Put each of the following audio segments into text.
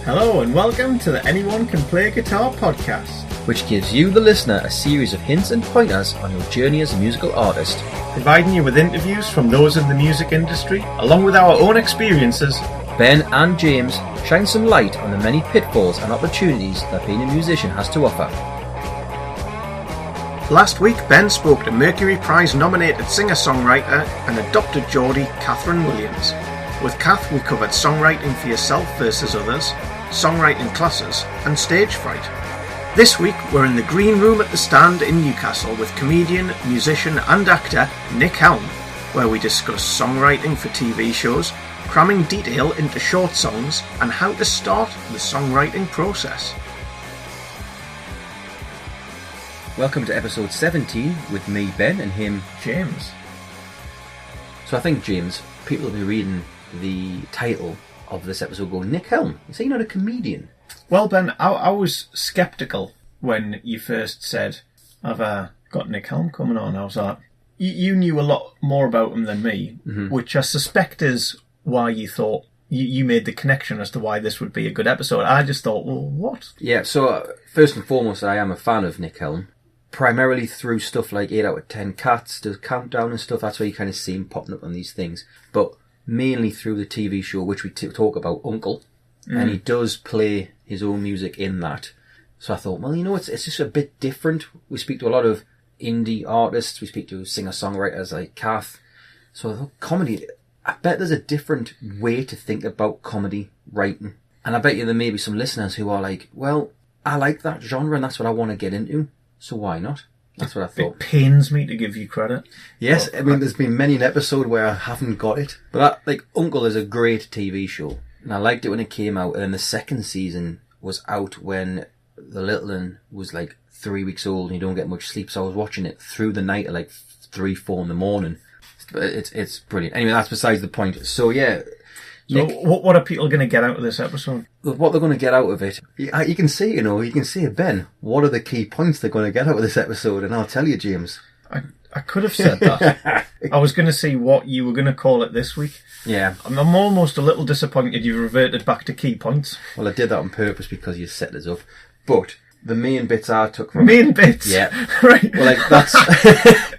Hello and welcome to the Anyone Can Play Guitar podcast, which gives you, the listener, a series of hints and pointers on your journey as a musical artist, providing you with interviews from those in the music industry, along with our own experiences. Ben and James shine some light on the many pitfalls and opportunities that being a musician has to offer. Last week, Ben spoke to Mercury Prize nominated singer-songwriter and adopted Geordie Catherine Williams. With Kath, we covered songwriting for yourself versus others, songwriting classes, and stage fright. This week, we're in the green room at the Stand in Newcastle with comedian, musician and actor Nick Helm, where we discuss songwriting for TV shows, cramming detail into short songs, and how to start the songwriting process. Welcome to episode 17 with me, Ben, and him, James. So I think, James, people will be reading the title of this episode going, Nick Helm, you say you're not a comedian? Well, Ben, I was sceptical when you first said, I've got Nick Helm coming on. I was like, you knew a lot more about him than me, which I suspect is why you thought, you made the connection as to why this would be a good episode. I just thought, well, what? Yeah, so first and foremost, I am a fan of Nick Helm. Primarily through stuff like 8 out of 10 Cats, does Countdown and stuff. That's where you kind of see him popping up on these things. But mainly through the TV show, which we talk about, Uncle. And he does play his own music in that. So I thought, well, you know, it's just a bit different. We speak to a lot of indie artists. We speak to singer-songwriters like Kath. So I thought, comedy, I bet there's a different way to think about comedy writing. And I bet you there may be some listeners who are like, well, I like that genre and that's what I want to get into. So why not? That's what I thought. It pains me to give you credit. Yes, I mean, there's been many an episode where I haven't got it. But Uncle is a great TV show. And I liked it when it came out. And then the second season was out when the little one was like 3 weeks old and you don't get much sleep. So I was watching it through the night at like 3, 4 in the morning. But it's brilliant. Anyway, that's besides the point. So yeah. So Nick, what are people going to get out of this episode? What they're going to get out of it, you can say, Ben, what are the key points they're going to get out of this episode? And I'll tell you, James. I could have said that. I was going to see what you were going to call it this week. Yeah. I'm almost a little disappointed you reverted back to key points. Well, I did that on purpose because you set us up. But the main bits I took from Main bits? Yeah. Right. Well, that's...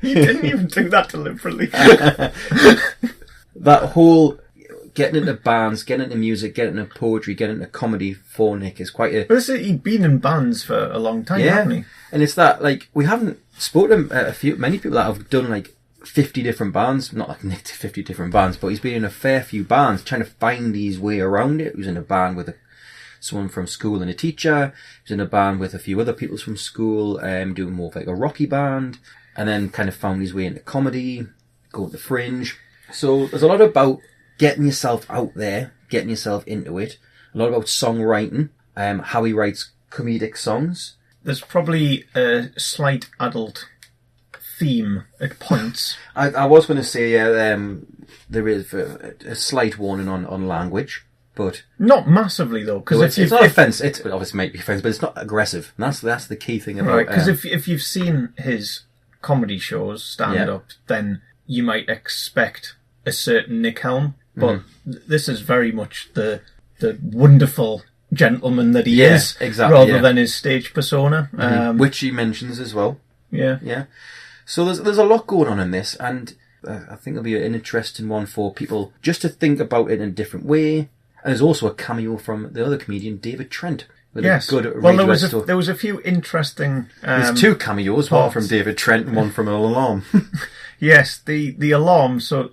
You didn't even do that deliberately. That whole... Getting into bands, getting into music, getting into poetry, getting into comedy for Nick is quite a... But he'd been in bands for a long time, hasn't he? And it's that, we haven't spoken to many people that have done, 50 different bands. Not like Nick to 50 different bands, but he's been in a fair few bands, trying to find his way around it. He was in a band with someone from school and a teacher. He was in a band with a few other people from school, doing more of a rocky band. And then kind of found his way into comedy, going to Fringe. So there's a lot about... getting yourself out there, getting yourself into it. A lot about songwriting, how he writes comedic songs. There's probably a slight adult theme at points. I was going to say, there is a slight warning on language, but... Not massively, though. Because it's not offensive. It obviously might be offensive, but it's not aggressive. And that's the key thing about... Right, because if you've seen his comedy shows, stand-up, then you might expect a certain Nick Helm. But this is very much the wonderful gentleman that he is, exactly, rather than his stage persona. Which he mentions as well. Yeah. Yeah. So there's a lot going on in this, and I think it'll be an interesting one for people just to think about it in a different way. And there's also a cameo from the other comedian, David Trent. Yes. Well, there was a few interesting... there's 2 cameos, one from David Trent and one from an alarm. Yes, the alarm, so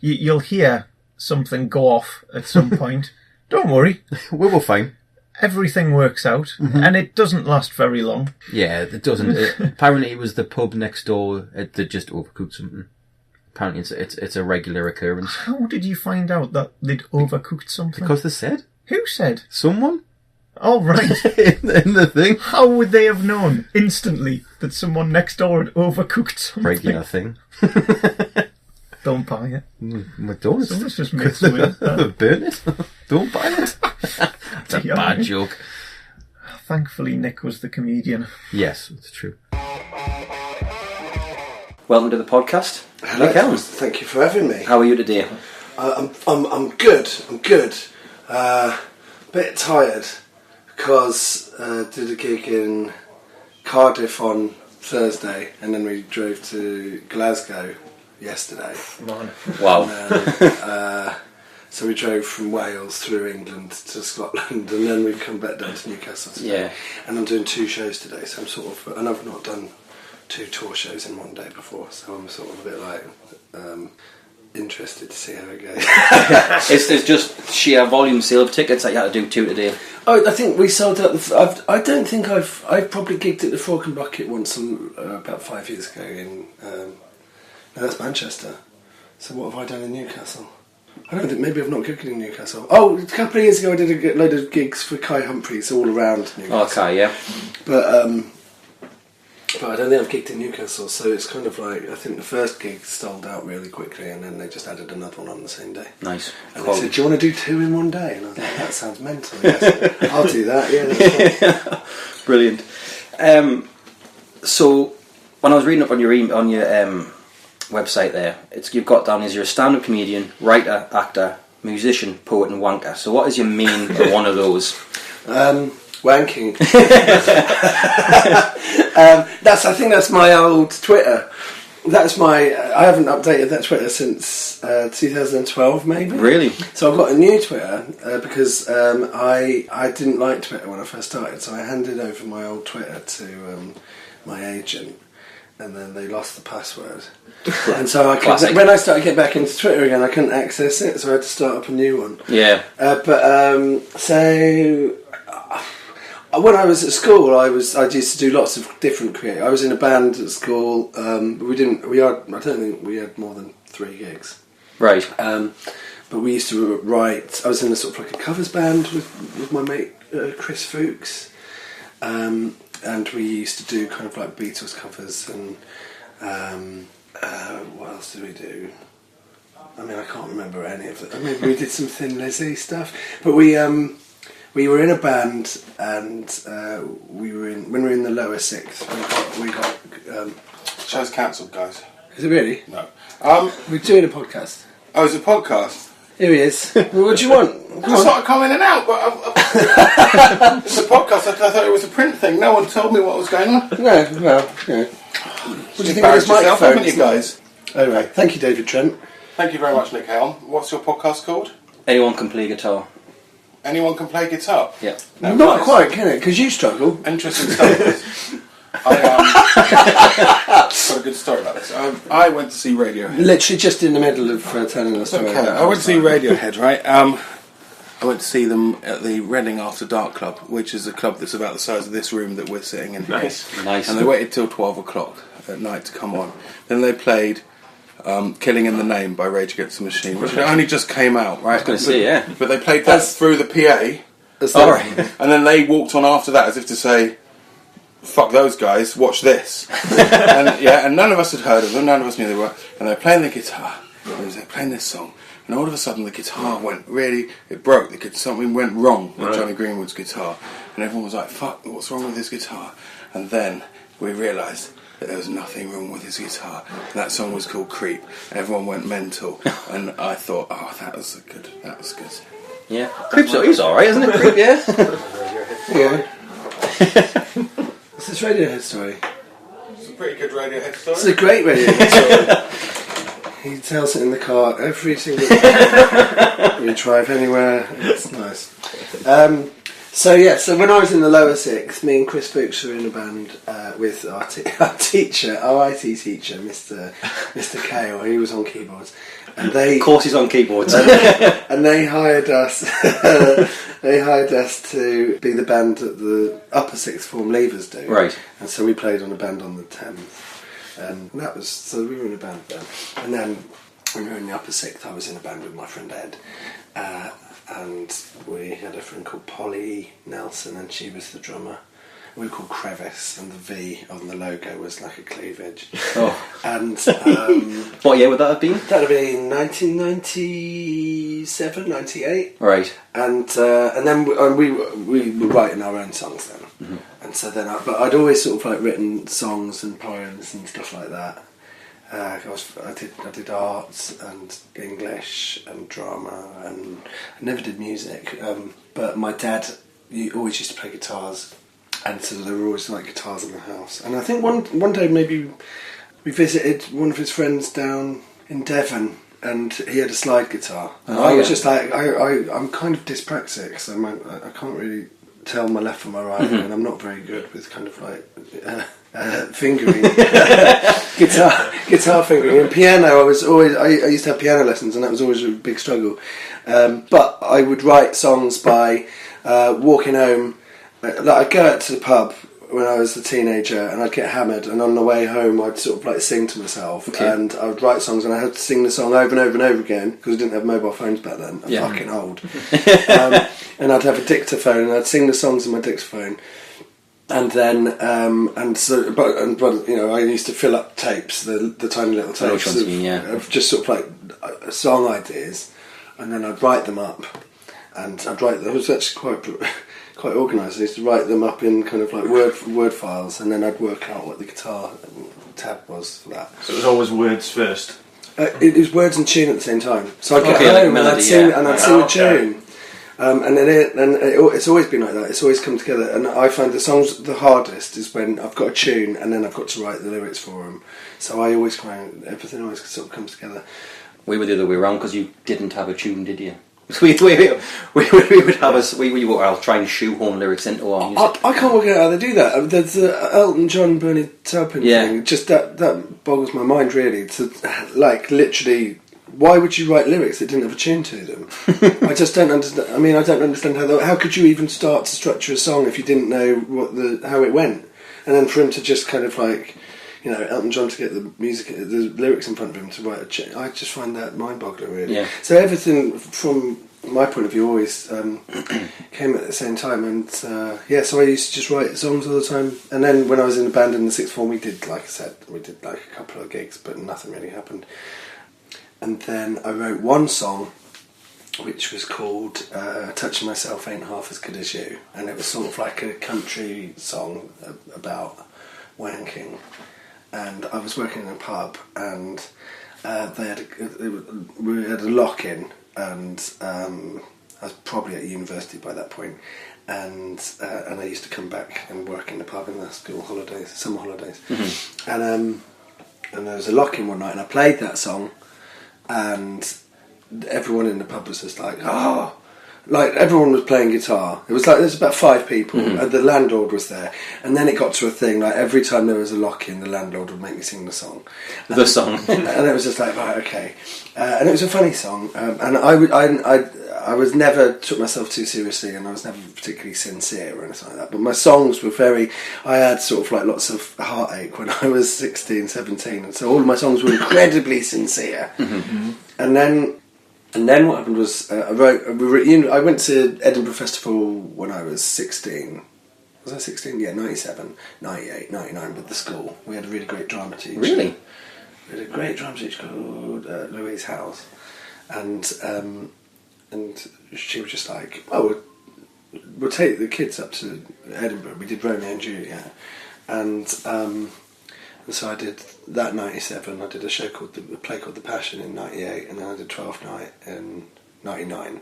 you'll hear... something go off at some point. Don't worry. We will fine. Everything works out, and it doesn't last very long. Yeah, it doesn't. Apparently it was the pub next door that just overcooked something. Apparently it's a regular occurrence. How did you find out that they'd overcooked something? Because they said. Who said? Someone. Oh, right. in the thing. How would they have known instantly that someone next door had overcooked something? Regular thing. Don't buy it. McDonald's. Someone's just made something. Burn it. Don't buy it. That's a bad joke. Thankfully, Nick was the comedian. Yes, it's true. Welcome to the podcast. Hello. Nick Helm. Thank you for having me. How are you today? I'm good. I'm good. Bit tired because did a gig in Cardiff on Thursday, and then we drove to Glasgow yesterday. Wow. And, so we drove from Wales through England to Scotland, and then we've come back down to Newcastle today. Yeah. And I'm doing 2 shows today, so I'm sort of, and I've not done 2 tour shows in one day before, so I'm sort of a bit like interested to see how it goes. It's just sheer volume sale of tickets that you had to do 2 today. Oh, I think we sold out. I don't think I've probably gigged at the Fork and Bucket once about 5 years ago in. No, that's Manchester. So what have I done in Newcastle? I don't think, maybe I've not gigged in Newcastle. Oh, a couple of years ago I did a load of gigs for Kai Humphries all around Newcastle. Okay, yeah. But I don't think I've gigged in Newcastle, so it's kind of like, I think the first gig sold out really quickly, and then they just added another one on the same day. Nice. And they said, do you want to do 2 in one day? And I was like, that sounds mental. Yes. I'll do that, yeah. That's fine. Brilliant. So, when I was reading up on your website there, you've got down as you're a stand-up comedian, writer, actor, musician, poet and wanker. So what is your main one of those? Wanking. I think that's my old Twitter. I haven't updated that Twitter since 2012 maybe. Really? So I've got a new Twitter because I didn't like Twitter when I first started, so I handed over my old Twitter to my agent, and then they lost the password. And so when I started getting back into Twitter again, I couldn't access it, so I had to start up a new one. Yeah. When I was at school, I used to do lots of different creative. I was in a band at school. I don't think we had more than 3 gigs. Right. But we used to write. I was in a sort of like a covers band with my mate Chris Fuchs, and we used to do kind of like Beatles covers and what else did we do? I mean, I can't remember any of it. I mean, we did some Thin Lizzy stuff, but we were in a band, and when we were in the lower 6th, we got show's cancelled, guys. Is it really? No. We're doing a podcast. Oh, it's a podcast. Here he is. What do you want? I sort of come in and out, but it's a podcast. I thought it was a print thing. No one told me what was going on. No, well, yeah. What do you think of this yourself, microphone? haven't you guys? Anyway, thank you, David Trent. Thank you very much, Nick Helm. What's your podcast called? Anyone can play guitar. Anyone can play guitar? Yeah. No, Not quite, can it? Because you struggle. Interesting stuff. I got a good story about this. I went to see Radiohead. Literally just in the middle of telling the story. Okay, I went to see Radiohead, right? I went to see them at the Reading After Dark Club, which is a club that's about the size of this room that we're sitting in. Nice. And they waited till 12 o'clock at night to come on. Then they played Killing in the Name by Rage Against the Machine, which only just came out, right? I was going to say, yeah. But they played that through the PA. All right. And then they walked on after that as if to say, fuck those guys, watch this. and none of us had heard of them, none of us knew they were. And they were playing the guitar, and they were playing this song. And all of a sudden the guitar it broke, something went wrong with Johnny Greenwood's guitar. And everyone was like, fuck, what's wrong with his guitar? And then we realised that there was nothing wrong with his guitar. And that song was called Creep. Everyone went mental. And I thought, oh, that was good. Yeah. Creep's he's alright, isn't it? Creep, yeah. Yeah. What's this Radiohead story? It's a pretty good Radiohead story. It's a great Radiohead story. He tells it in the car every single time we drive anywhere. It's nice. So when I was in the lower 6th, me and Chris Fuchs were in a band with our IT teacher, Mr. Kale. He was on keyboards. And Of course he's on keyboards. and they hired us. They hired us to be the band that the upper 6th form leavers do. Right. And so we played on a band on the 10th. And that was, so we were in a band then. And then when we were in the upper 6th, I was in a band with my friend Ed. And we had a friend called Polly Nelson, and she was the drummer. We were called Crevice, and the V on the logo was like a cleavage. Oh. And what year would that have been? That would have been 1997, 98. Right. And then we were writing our own songs then. Mm-hmm. And so then, but I'd always sort of like written songs and poems and stuff like that. I did arts and English and drama, and I never did music. But my dad always used to play guitars, and so there were always like guitars in the house. And I think one day maybe we visited one of his friends down in Devon, and he had a slide guitar. And I was just like, I'm kind of dyspraxic, so I can't really tell my left from my right, and I'm not very good with kind of like fingering, guitar fingering. And piano, I used to have piano lessons, and that was always a big struggle. But I would write songs by walking home. Like I'd go out to the pub when I was a teenager, and I'd get hammered, and on the way home I'd sort of like sing to myself, and I would write songs, and I had to sing the song over and over and over again because I didn't have mobile phones back then. I'm fucking old. And I'd have a dictaphone, and I'd sing the songs on my dictaphone, and then but you know, I used to fill up tapes, the tiny little tapes of just sort of like song ideas, and then I'd write them up, and I was actually quite organised. I used to write them up in kind of like word files, and then I'd work out what the guitar tab was for that. So it was always words first. It was words and tune at the same time. So I'd get home and I'd sing a tune, and then it's always been like that. It's always come together, and I find the songs the hardest is when I've got a tune and then I've got to write the lyrics for them. So I always find everything always sort of comes together. We were the other way around because you didn't have a tune, did you? We would have I'll try and shoehorn lyrics into our music. I can't work out how they do that. There's the Elton John, Bernie Taupin thing. Just that boggles my mind really. To like literally, why would you write lyrics that didn't have a tune to them? I just don't understand. I mean, I don't understand how could you even start to structure a song if you didn't know how it went, and then for him to just kind of like, you know, Elton John to get the lyrics in front of him to write a tune. I just find that mind-boggling, really. Yeah. So everything from my point of view always came at the same time, and so I used to just write songs all the time. And then when I was in the band in the sixth form, we did like a couple of gigs, but nothing really happened. And then I wrote one song, which was called "Touching Myself Ain't Half as Good as You," and it was sort of like a country song about wanking. And I was working in a pub, and we had a lock-in, and I was probably at university by that point, and I used to come back and work in the pub in the school holidays, summer holidays, and there was a lock-in one night, and I played that song, and everyone in the pub was just like, oh. Like, everyone was playing guitar. It was like, there's about 5 people, and the landlord was there. And then it got to a thing, like, every time there was a lock-in, the landlord would make me sing the song. And it was just like, right, okay. And it was a funny song. And I was never took myself too seriously, and I was never particularly sincere or anything like that. But my songs were I had sort of like lots of heartache when I was 16, 17. And so all of my songs were incredibly sincere. And then what happened was I went to Edinburgh Festival when I was 16. Was I 16? Yeah, 97, 98, 99 with the school. We had a really great drama teacher. Really? We had a great drama teacher called Louise House. And she was just like, oh, we'll take the kids up to Edinburgh. We did Romeo and Juliet. And so I did that 97. I did a play called The Passion in 98, and then I did 12th Night in 99.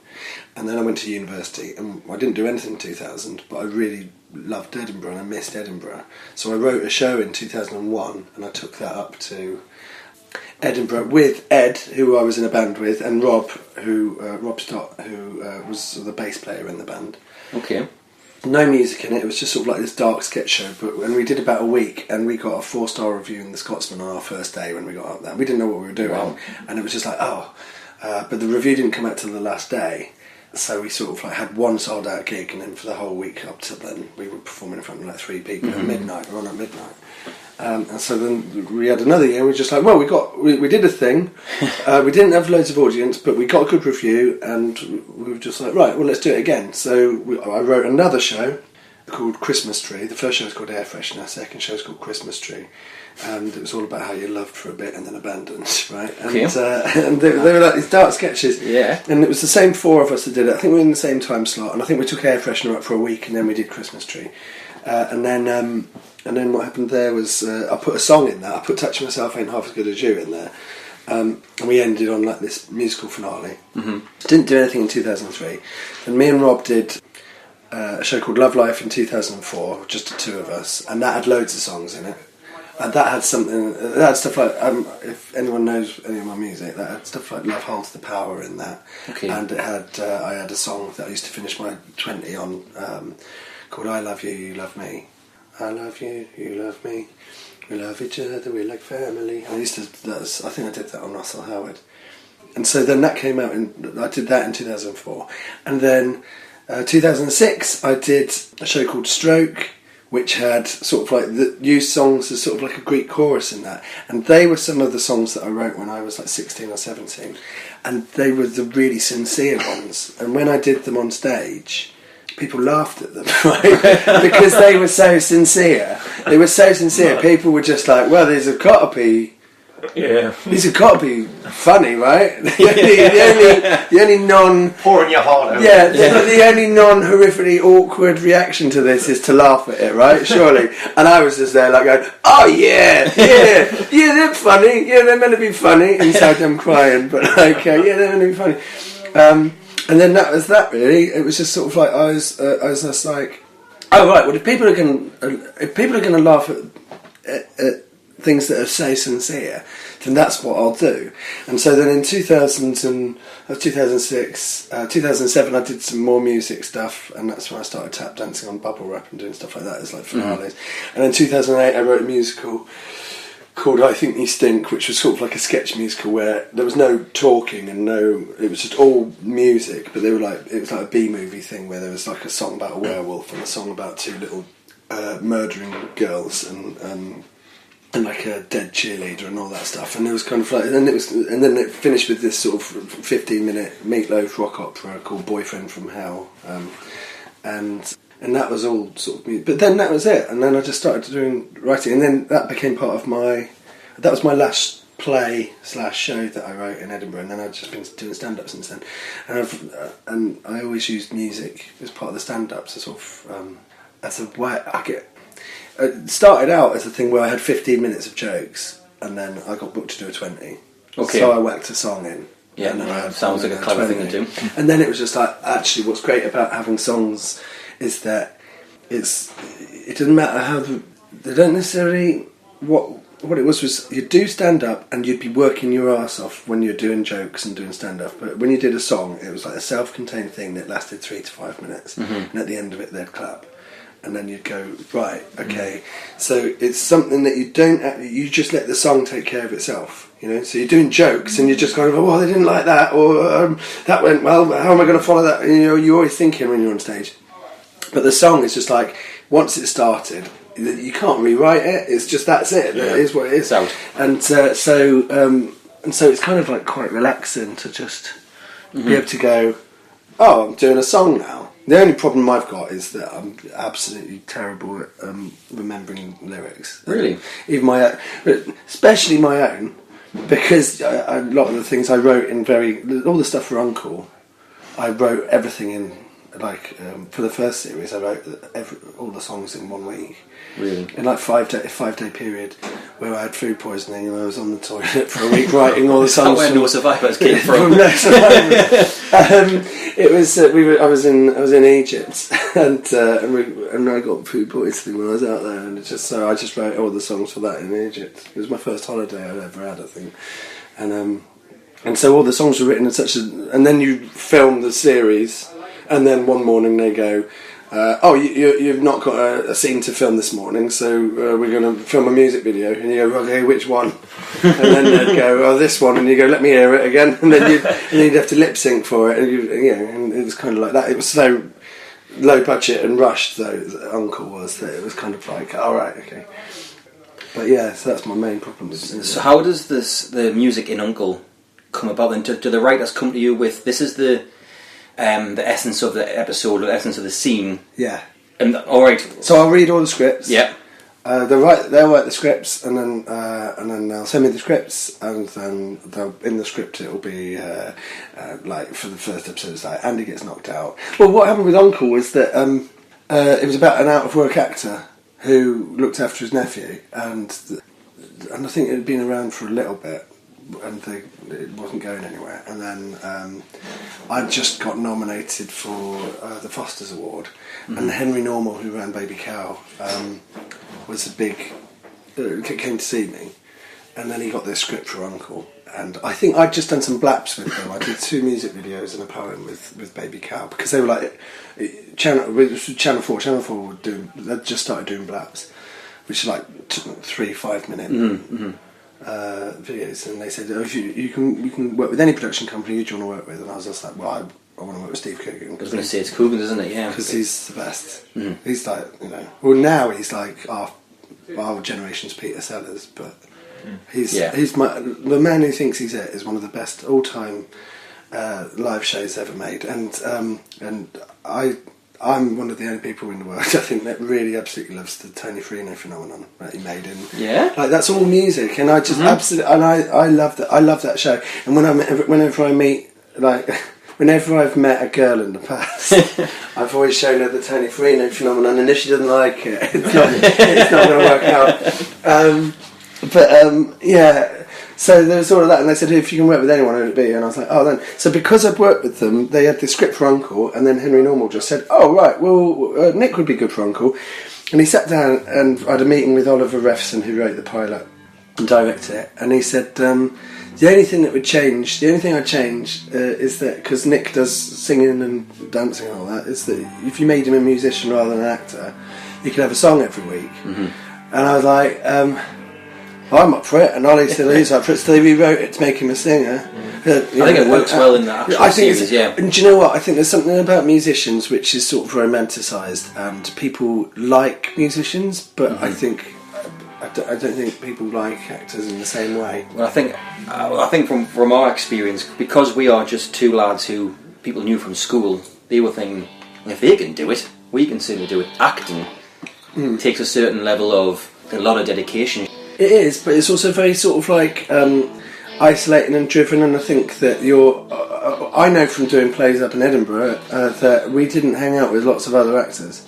And then I went to university, and I didn't do anything in 2000, but I really loved Edinburgh, and I missed Edinburgh. So I wrote a show in 2001, and I took that up to Edinburgh with Ed, who I was in a band with, and Rob Stott, who was the bass player in the band. Okay. No music in it. It was just sort of like this dark sketch show. And we did about a week, and we got a 4-star review in the Scotsman on our first day when we got up there. We didn't know what we were doing, and it was just like, but the review didn't come out till the last day. So we sort of like had one sold out gig, and then for the whole week up till then, we were performing in front of like 3 people at midnight. We're on at midnight. And so then we had another year, and we were just like, well, we did a thing. We didn't have loads of audience, but we got a good review, and we were just like, right, well, let's do it again. So I wrote another show called Christmas Tree. The first show was called Air Freshener, the second show was called Christmas Tree. And it was all about how you loved for a bit and then abandoned, right? And, and they were like these dark sketches. Yeah. And it was the same 4 of us that did it. I think we were in the same time slot, and I think we took Air Freshener up for a week, and then we did Christmas Tree. And then And then what happened there was I put a song in that. I put Touching Myself Ain't Half As Good As You in there. And we ended on like this musical finale. Mm-hmm. Didn't do anything in 2003. And me and Rob did a show called Love Life in 2004, just the two of us. And that had loads of songs in it. And that had something, that had stuff like, if anyone knows any of my music, that had stuff like Love Holds the Power in that. Okay. And it had, I had a song that I used to finish my 20 on, called I Love You, You Love Me. I love you, you love me. We love each other, we're like family. I think I did that on Russell Howard. And so then that came out, I did that in 2004. And then 2006 I did a show called Stroke, which had sort of like used songs as sort of like a Greek chorus in that. And they were some of the songs that I wrote when I was like 16 or 17. And they were the really sincere ones. And when I did them on stage, people laughed at them, right? Because they were so sincere. They were so sincere. People were just like, well, these have got to be... Yeah. These have got to be funny, right? The only non... Pouring your heart out. Yeah, the only non-horrifically awkward reaction to this is to laugh at it, right? Surely. And I was just there like going, oh yeah, they're funny. Yeah, they're meant to be funny. Inside I'm crying, but like, yeah, they're meant to be funny. And then that was that, really. It was just sort of like, I was just like, oh right, well if people are going to laugh at things that are so sincere, then that's what I'll do. And so then in 2006, 2007, I did some more music stuff, and that's when I started tap dancing on bubble wrap and doing stuff like that as like finales. Mm-hmm. And in 2008, I wrote a musical called I Think You Stink, which was sort of like a sketch musical where there was no talking and it was just all music, but it was like a B-movie thing where there was like a song about a werewolf and a song about two little murdering girls and like a dead cheerleader and all that stuff, and it was kind of like, and then it finished with this sort of 15-minute Meatloaf rock opera called Boyfriend from Hell, and that was all sort of music. But then that was it, and then I just started doing writing, and then that became part of that was my last play / show that I wrote in Edinburgh, and then I've just been doing stand-up since then, and I always used music as part of the stand-up, so sort of as a way it started out as a thing where I had 15 minutes of jokes, and then I got booked to do a 20. Okay. So I whacked a song in. Yeah, sounds like a clever thing to do. And then it was just like, actually, what's great about having songs is that it doesn't matter how they don't necessarily what it was you'd do stand up and you'd be working your ass off when you're doing jokes and doing stand up, but when you did a song, it was like a self-contained thing that lasted 3 to 5 minutes, and at the end of it they'd clap. And then you'd go, right, okay. So it's something that you just let the song take care of itself, you know. So you're doing jokes and you're just kind of, oh, they didn't like that, or that went well. How am I going to follow that? You know, you're always thinking when you're on stage. But the song is just like, once it started, you can't rewrite it. It's just that's it. Yeah. It is what it is. And so it's kind of like quite relaxing to just be able to go, oh, I'm doing a song now. The only problem I've got is that I'm absolutely terrible at remembering lyrics. Really? Even especially my own, because a lot of the things I wrote all the stuff for Uncle, I wrote everything in, like, for the first series, I wrote all the songs in 1 week. Really? In like 5-day period, where I had food poisoning and I was on the toilet for a week writing all the songs. That's where No Survivors came from. No Survivors. It was I was in Egypt and I got food poisoning when I was out there, and it's just so I just wrote all the songs for that in Egypt. It was my first holiday I'd ever had, I think, and so all the songs were written in and then you film the series, and then one morning they go, you've not got a scene to film this morning, so we're going to film a music video. And you go, okay, which one? And then they'd go, oh, this one. And you go, let me hear it again. And then you'd have to lip sync for it. And it was kind of like that. It was so low budget and rushed, though, Uncle was, that it was kind of like, all right, okay. But yeah, so that's my main problem. So how does the music in Uncle come about? And do the writers come to you with, this is the essence of the episode, the essence of the scene? Yeah. And all right. So I'll read all the scripts. Yeah. They'll write the scripts, and then they'll send me the scripts, and then in the script it'll be like for the first episode, it's like Andy gets knocked out. Well, what happened with Uncle was that it was about an out of work actor who looked after his nephew, and I think it had been around for a little bit, and it wasn't going anywhere. And then I just got nominated for the Foster's Award, and Henry Normal, who ran Baby Cow, was a big came to see me, and then he got this script for Uncle. And I think I'd just done some blaps with them. I did 2 music videos and a poem with Baby Cow, because they were like Channel 4. Channel 4 they'd just started doing blaps, which is like 3-5 minute videos. And they said, "Oh, if you can work with any production company, who do you want to work with?" And I was just like, "Well, I want to work with Steve Coogan." I was going to say it's Coogan, isn't it? Yeah, because he's the best. He's like, well, now he's like our generation's Peter Sellers, but. He's the man who thinks he's it is one of the best all-time live shows ever made, and I'm one of the only people in the world, I think, that really absolutely loves the Tony Frino phenomenon that he made in. Yeah, like that's all music, and I just absolutely, and I love that. I love that show, and whenever I meet, like, whenever I've met a girl in the past, I've always shown her the Tony Frino phenomenon, and if she doesn't like it, it's not going to work out. So there was all of that, and they said, "If you can work with anyone, who would it be?" And I was like, "Oh, then." So because I'd worked with them, they had the script for Uncle, and then Henry Normal just said, "Oh, right, well, Nick would be good for Uncle." And he sat down, and I had a meeting with Oliver Refson, who wrote the pilot and directed it, and he said, the only thing I'd change is that, because Nick does singing and dancing and all that, is that if you made him a musician rather than an actor, he could have a song every week. And I was like, I'm up for it, and Ollie still is up for it, so they rewrote it to make him a singer. I think it works well in that actual series, yeah. And do you know what? I think there's something about musicians which is sort of romanticised, and people like musicians, but I don't think people like actors in the same way. Well, I think from our experience, because we are just 2 lads who people knew from school, they were thinking, if they can do it, we can certainly do it. Acting takes a certain level of, a lot of dedication. It is, but it's also very sort of like isolating and driven, and I think that I know from doing plays up in Edinburgh that we didn't hang out with lots of other actors,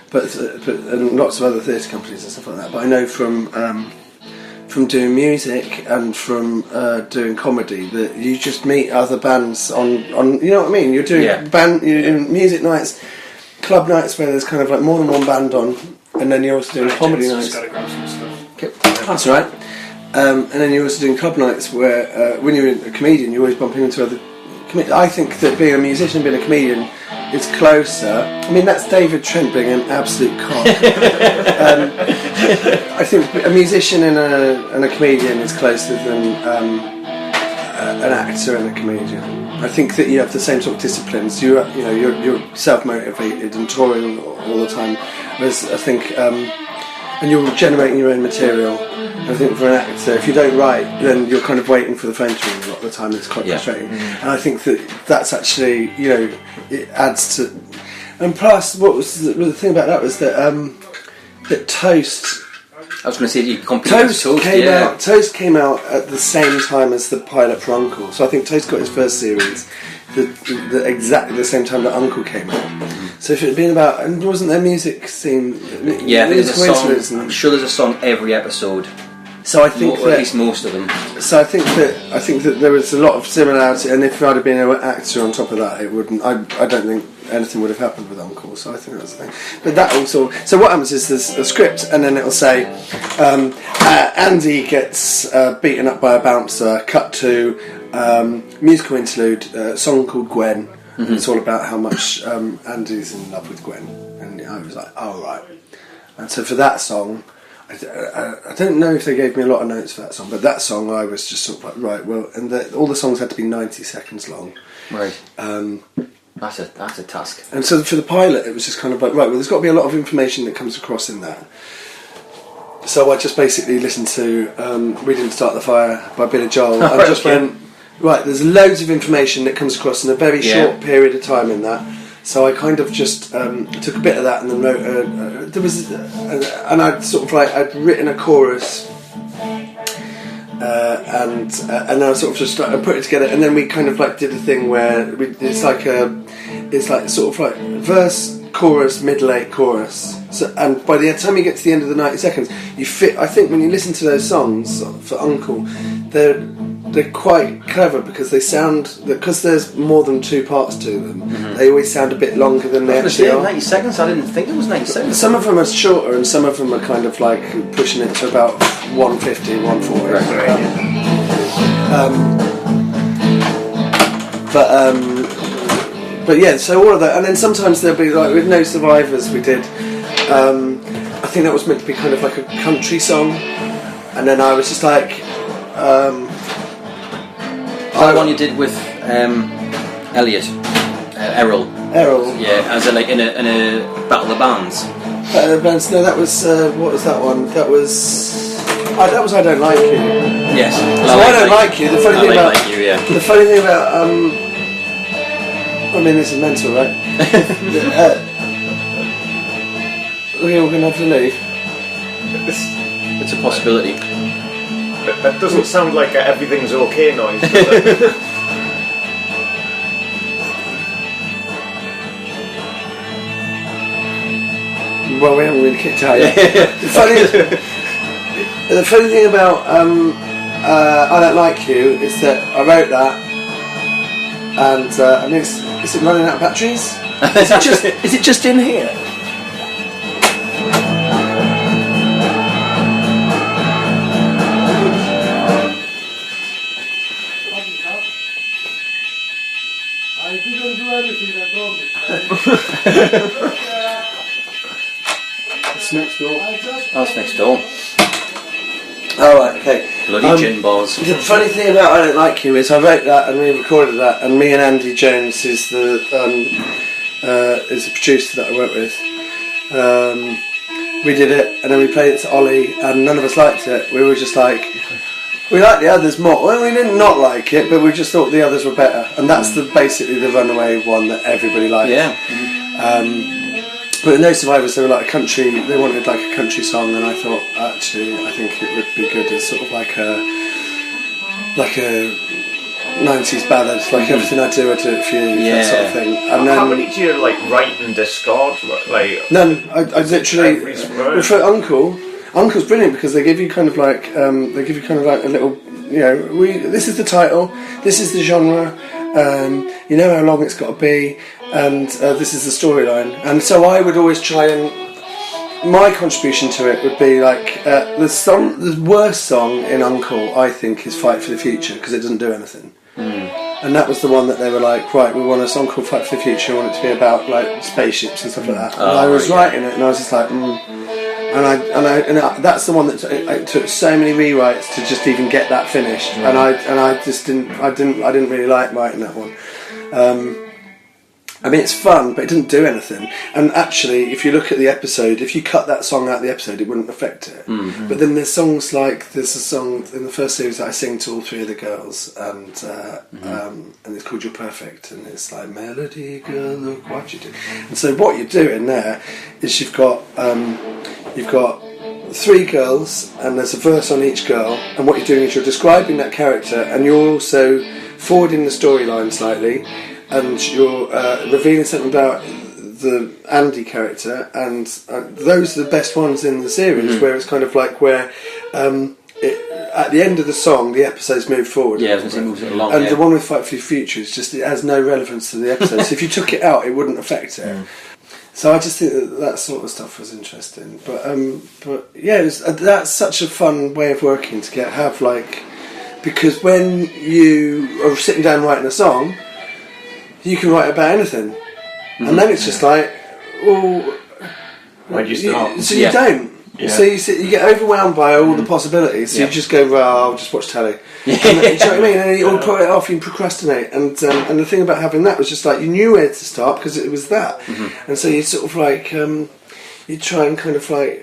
but and lots of other theatre companies and stuff like that. But I know from doing music and from doing comedy that you just meet other bands on you know what I mean. You're doing you're doing music nights, club nights where there's kind of like more than one band on, and then you're also doing comedy nights. Just gotta grab some stuff. That's right. And then you're also doing club nights where, when you're a comedian, you're always bumping into other comedians. I think that being a musician, being a comedian, is closer. I mean, that's David Trent being an absolute cock. I think a musician and a comedian is closer than an actor and a comedian. I think that you have the same sort of disciplines. You're self-motivated and touring all the time. Whereas I think. And you're generating your own material. I think for an actor, if you don't write, then you're kind of waiting for the phone to ring a lot of the time. It's quite frustrating. And I think that's actually, it adds to. And plus, what was the thing about that was that Toast. I was going to say you completed Toast came out at the same time as the pilot for Uncle. So I think Toast got his first series exactly the same time that Uncle came out. So if it had been about, and wasn't there music scene? Yeah, I think there's a song. I'm sure there's a song every episode. So I think at least most of them. So I think that there was a lot of similarity, and if I'd have been an actor on top of that, it wouldn't. I don't think anything would have happened with Uncle. So I think that's the thing. But that also. So what happens is there's a script, and then it'll say Andy gets beaten up by a bouncer. Cut to musical interlude, song called Gwen. And it's all about how much Andy's in love with Gwen, and I was like, oh right. And so for that song, I don't know if they gave me a lot of notes for that song, but that song I was just sort of like, right, well, and all the songs had to be 90 seconds long. Right. That's a task. And so for the pilot, it was just kind of like, right, well, there's got to be a lot of information that comes across in that. So I just basically listened to "We Didn't Start the Fire" by Billy Joel. I just went. Right, there's loads of information that comes across in a very short period of time in that. So I kind of just took a bit of that and then wrote. And I'd sort of like I'd written a chorus, and I sort of just put it together, and then we kind of like did a thing where it's like sort of like verse, chorus, mid, late, chorus. So, and by the time you get to the end of the 90 seconds, you fit. I think when you listen to those songs for Uncle, they're quite clever because they sound, because there's more than 2 parts to them. They always sound a bit longer than they actually are. 90 seconds. I didn't think it was 90 seconds. Some of them are shorter, and some of them are kind of like pushing it to about 150, 140. But yeah, so all of that, and then sometimes there'll be like with No Survivors we did. I think that was meant to be kind of like a country song, and then I was just like. That one you did with Elliot, Errol. Errol. Yeah, as in like in a Battle of the Bands. No, that was what was that one? That was I Don't Like You. Yes. So I Don't Like You. The funny thing about you, yeah. The funny thing about I mean, this is mental, right? We're all going to have to leave. It's a possibility. That doesn't sound like a everything's okay noise, does it? Well, we haven't really kicked out yet. The funny thing about I Don't Like You is that I wrote that, and I mean, is it running out of batteries? Is it just in here? I didn't do anything, I promise. It's next door. That's next door. Oh, right, okay. Bloody gin bars. The funny thing about I Don't Like You is I wrote that and we recorded that, and me and Andy Jones is the producer that I work with. We did it, and then we played it to Ollie, and none of us liked it. We were just like, we liked the others more. Well, we didn't not like it, but we just thought the others were better, and that's basically the runaway one that everybody liked. Yeah. But in No Survivors, they were like a country. They wanted like a country song, and I thought actually, I think it would be good as sort of like a 90s ballad, like Everything I Do it for You, that sort of thing. And how many do you like write and discard? Like none. I literally for Uncle's brilliant because they give you kind of like a little, you know, this is the title, this is the genre, you know how long it's got to be, and this is the storyline. And so I would always try and my contribution to it would be like the worst song in Uncle, I think, is Fight for the Future because it doesn't do anything. And that was the one that they were like, right, we want a song called Fight for the Future. We want it to be about like spaceships and stuff like that. And I was writing it, and I was just like, and that's the one that it took so many rewrites to just even get that finished. And I just didn't really like writing that one. I mean, it's fun, but it doesn't do anything. And actually, if you look at the episode, if you cut that song out of the episode, it wouldn't affect it. Mm-hmm. But then there's songs like, there's a song in the first series that I sing to all 3 of the girls, and it's called You're Perfect, and it's like, melody, girl, look what you do. And so what you're doing there is you've got 3 girls, and there's a verse on each girl, and what you're doing is you're describing that character, and you're also forwarding the storyline slightly, and you're revealing something about the Andy character, and those are the best ones in the series, where it's kind of like where at the end of the song the episodes move forward. Yeah, it moves it along. And the one with Fight for the Future is just, it has no relevance to the episode. So if you took it out, it wouldn't affect it. So I just think that sort of stuff was interesting. But yeah, that's such a fun way of working to have like, because when you are sitting down writing a song, you can write about anything, and then it's just like, well, why do you start? So you don't. Yeah. So you get overwhelmed by all the possibilities. So you just go, well, I'll just watch telly. Do you know what I mean? And you put it off, you procrastinate. And the thing about having that was just like, you knew where to start because it was that. And so you sort of like, you try and kind of like,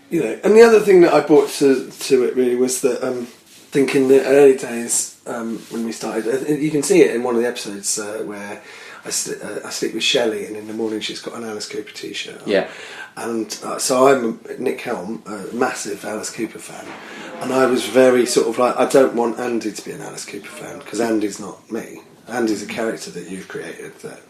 you know. And the other thing that I brought to it really was that, think in the early days, when we started, you can see it in one of the episodes where I sleep with Shelley, and in the morning she's got an Alice Cooper t-shirt on. Yeah. And so I'm Nick Helm, a massive Alice Cooper fan, and I was very sort of like, I don't want Andy to be an Alice Cooper fan because Andy's not me. Andy's a character that you've created. That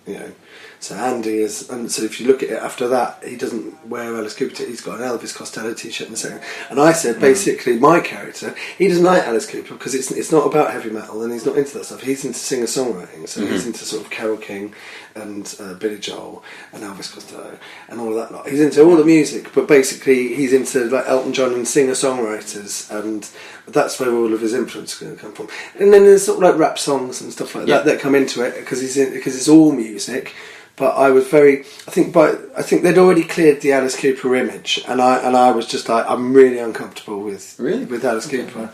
So Andy is, and so if you look at it after that, he doesn't wear Alice Cooper. He's got an Elvis Costello t-shirt and so. And I said basically my character, he doesn't like Alice Cooper because it's not about heavy metal and he's not into that stuff. He's into singer-songwriting, so he's into sort of Carole King and Billy Joel and Elvis Costello and all of that lot. He's into all the music, but basically he's into like Elton John and singer-songwriters, and that's where all of his influence is going to come from. And then there's sort of like rap songs and stuff like that come into it because it's all music. But I was I think they'd already cleared the Alice Cooper image, and I was just like, I'm really uncomfortable with Alice Cooper.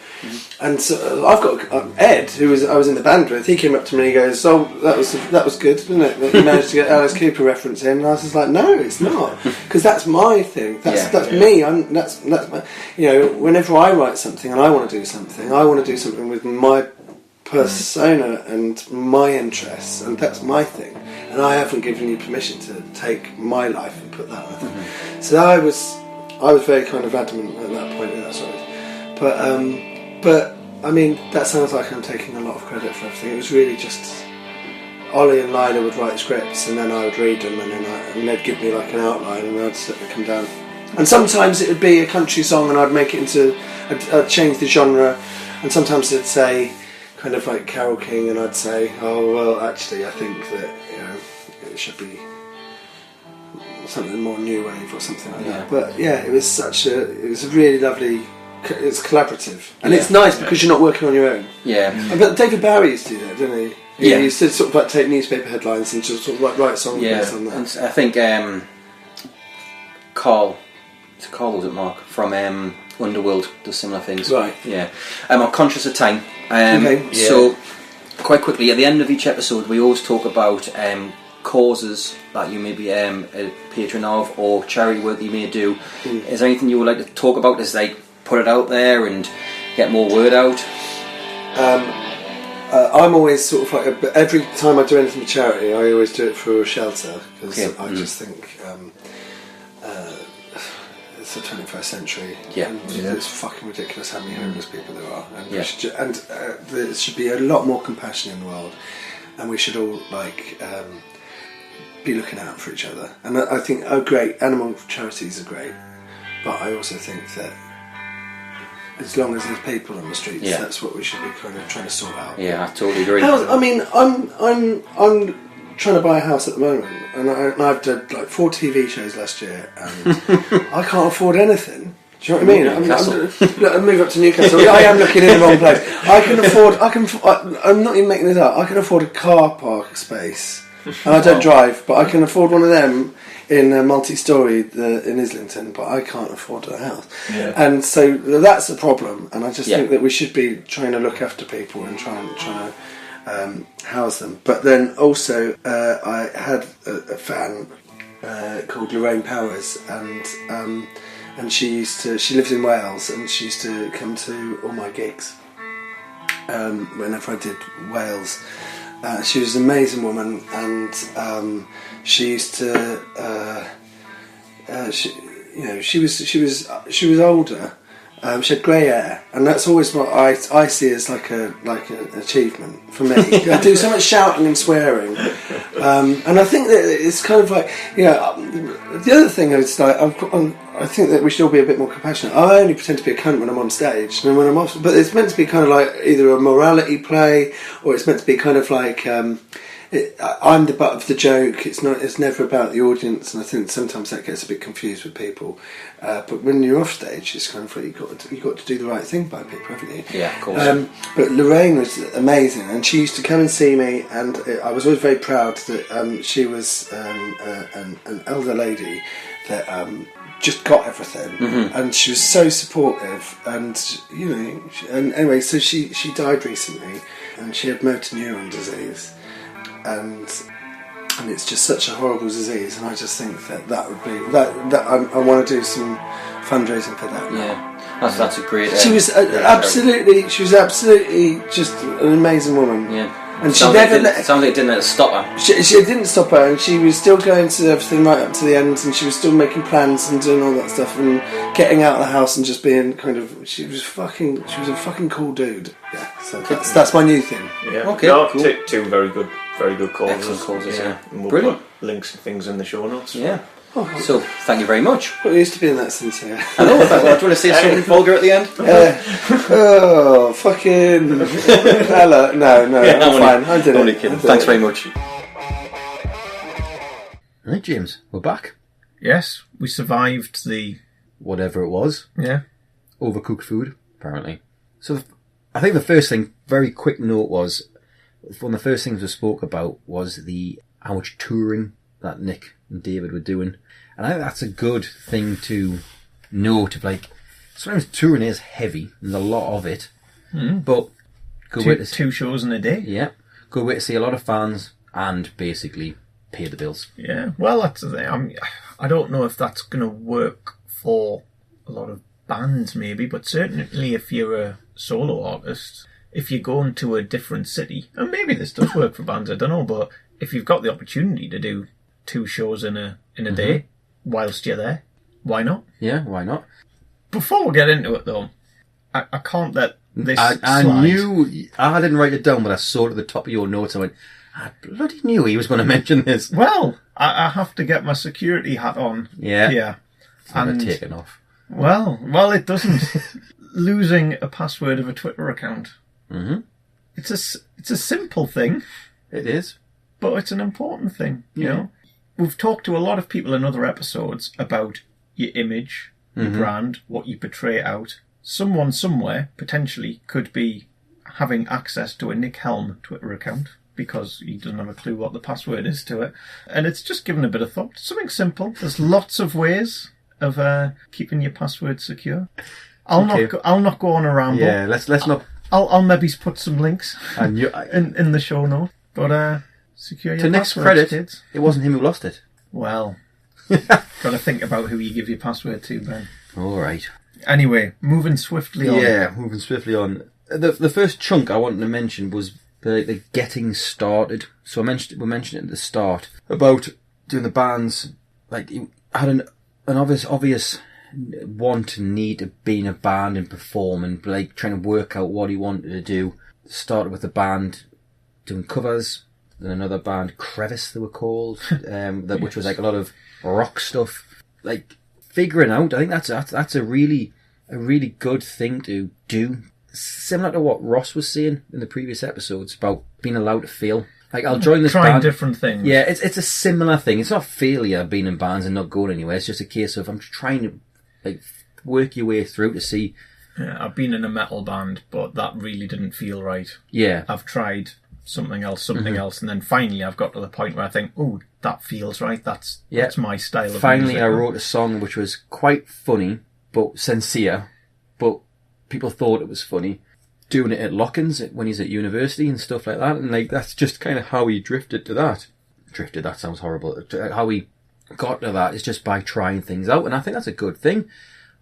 And so I've got Ed, I was in the band with. He came up to me and he goes, "Oh, that was good, wasn't it? That you managed to get Alice Cooper reference in." And I was just like, "No, it's not, because that's my thing. That's me. That's my, whenever I write something and I want to do something with my persona and my interests, and that's my thing. And I haven't given you permission to take my life and put that with it." So I was very kind of adamant at that point in that story. But I mean, that sounds like I'm taking a lot of credit for everything. It was really just Ollie and Lila would write scripts, and then I would read them, and they'd give me like an outline, and I'd sit and come down. And sometimes it would be a country song, and I'd make it into, I'd change the genre, and sometimes it'd say kind of like Carole King, and I'd say, "Oh well, actually, I think that it should be something more new wave or something like that." But it was a really lovely. It's collaborative, and it's nice because you're not working on your own. Yeah. But David Bowie used to do that, didn't he? He used to sort of like take newspaper headlines and just sort of like write songs based on that. And I think Carl was it Mark from Underworld does similar things. Right. Yeah. I'm conscious of time. So quite quickly at the end of each episode, we always talk about causes that you may be a patron of or charity work that you may do. Is there anything you would like to talk about? Is like put it out there and get more word out? I'm always sort of like every time I do anything for charity, I always do it for a shelter because I just think it's the 21st century. And it's fucking ridiculous how many homeless people there are, and there should be a lot more compassion in the world, and we should all be looking out for each other. And I think great animal charities are great, but I also think that as long as there's people on the streets, that's what we should be kind of trying to sort out. Yeah, I totally agree. I mean, I'm trying to buy a house at the moment, and I've done like 4 TV shows last year, and I can't afford anything. Do you know what I mean? I move up to Newcastle. I am looking in the wrong place. I'm not even making this up. I can afford a car park space, and I don't drive, but I can afford one of them in a multi-storey in Islington, but I can't afford a house. And so that's a problem, and I just think that we should be trying to look after people and try to house them. But then also I had a fan called Lorraine Powers, and she lives in Wales, and she used to come to all my gigs whenever I did Wales. She was an amazing woman, and she used to she was older. She had grey hair, and that's always what I see as like an achievement for me. I do so much shouting and swearing, and I think that it's kind of like the other thing is like I think that we should all be a bit more compassionate. I only pretend to be a cunt when I'm on stage, and when I'm off, but it's meant to be kind of like either a morality play or it's meant to be kind of like. I'm the butt of the joke. It's never about the audience, and I think sometimes that gets a bit confused with people. But when you're off stage, it's kind of like you've got to do the right thing by people, haven't you? Yeah, of course. But Lorraine was amazing, and she used to come and see me, and I was always very proud that she was an elder lady that just got everything, and she was so supportive, and and anyway, so she died recently, and she had motor neuron disease. And it's just such a horrible disease, and I just think that would be that I want to do some fundraising for that. Yeah, that's a great. She was absolutely just an amazing woman. Yeah, And she Sounds never like it didn't let us stop her. She didn't stop her, and she was still going to everything right up to the end, and she was still making plans and doing all that stuff, and getting out of the house and just being kind of. She was a fucking cool dude. Yeah, so that's my new thing. Yeah. Okay, No, cool. Two very good calls. Excellent calls, yeah. And we'll Brilliant. put links and things in the show notes. Yeah. So, thank you very much. Well, we used to be in that sincere. I know. Do you want to say something vulgar at the end? Oh, fucking. Hello. No, Yeah, I'm fine. I did only it. kidding. Thanks very much. Right, James, we're back. Yes, we survived the. Whatever it was. Yeah. Overcooked food, apparently. So I think the first thing, very quick note, was one of the first things we spoke about was how much touring that Nick and David were doing. And I think that's a good thing to note. Like, sometimes touring is heavy, there's a lot of it, but good way to Two shows in a day. Yeah, good way to see a lot of fans and basically pay the bills. Yeah, well, that's the thing. I don't know if that's going to work for a lot of bands, maybe, but certainly if you're a solo artist, if you're going to a different city, and maybe this does work for bands, I don't know, but if you've got the opportunity to do 2 shows in a day whilst you're there, why not? Yeah, why not? Before we get into it, though, I can't let this I slide. knew, I didn't write it down, but I saw it at the top of your notes. I went, I bloody knew he was going to mention this. Well, I have to get my security hat on. Yeah. Yeah. It's never taken off. Well, it doesn't. Losing a password of a Twitter account. Mm-hmm. It's a simple thing, It is. but it's an important thing. You Yeah. know, we've talked to a lot of people in other episodes about your image, your brand, what you portray out. Someone somewhere potentially could be having access to a Nick Helm Twitter account because he doesn't have a clue what the password is to it, and it's just given a bit of thought. Something simple. There's lots of ways of keeping your password secure. I'll not go on a ramble. Yeah, let's not. I'll maybe put some links And you, in the show note. But secure your to Nick's passwords, credit, kids. it wasn't him who lost it. Well, got to think about who you give your password to, Ben. All right. Anyway, moving swiftly on. Yeah, moving swiftly on. The first chunk I wanted to mention was the getting started. So we mentioned it at the start about doing the bands. Like, he had an obvious want and need to be in a band and perform, and like trying to work out what he wanted to do. Started with the band doing covers, then another band, Crevice they were called, which was like a lot of rock stuff. Like, figuring out, I think that's a really good thing to do. Similar to what Ross was saying in the previous episodes about being allowed to fail. Like, I'll join this Trying band. different things. Yeah, it's a similar thing. It's not failure being in bands and not going anywhere. It's just a case of I'm trying to like work your way through to see. Yeah, I've been in a metal band, but that really didn't feel right. Yeah, I've tried something else, and then finally I've got to the point where I think, oh, that feels right. That's my style of finally music. I wrote a song which was quite funny but sincere, but people thought it was funny. Doing it at Lockins when he's at university and stuff like that, and like that's just kind of how he drifted to that. That sounds horrible. How he got to that is just by trying things out, and I think that's a good thing.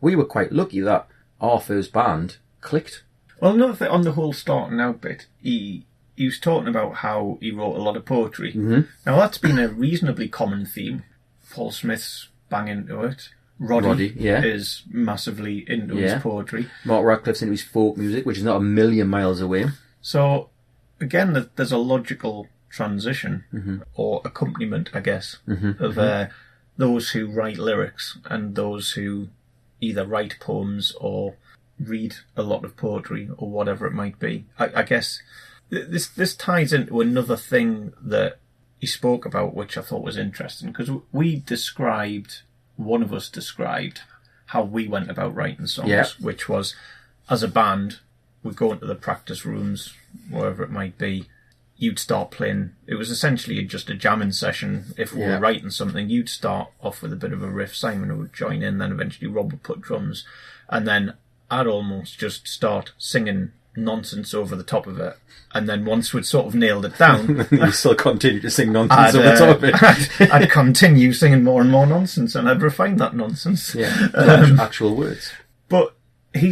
We were quite lucky that our first band clicked. Well, another thing on the whole starting out bit, he was talking about how he wrote a lot of poetry. Mm-hmm. Now that's been a reasonably common theme. Paul Smith's bang into it. Roddy yeah. is massively into his poetry. Mark Radcliffe's into his folk music, which is not a million miles away. So, again, there's a logical transition, or accompaniment, I guess, of those who write lyrics and those who either write poems or read a lot of poetry or whatever it might be. I guess this ties into another thing that he spoke about, which I thought was interesting, because one of us described how we went about writing songs, which was, as a band, we'd go into the practice rooms, wherever it might be, you'd start playing. It was essentially just a jamming session. If we were writing something, you'd start off with a bit of a riff, Simon would join in, then eventually Rob would put drums, and then I'd almost just start singing nonsense over the top of it, and then once we'd sort of nailed it down, you still continue to sing nonsense over the top of it. I'd continue singing more and more nonsense, and I'd refine that nonsense. Yeah, actual words. But he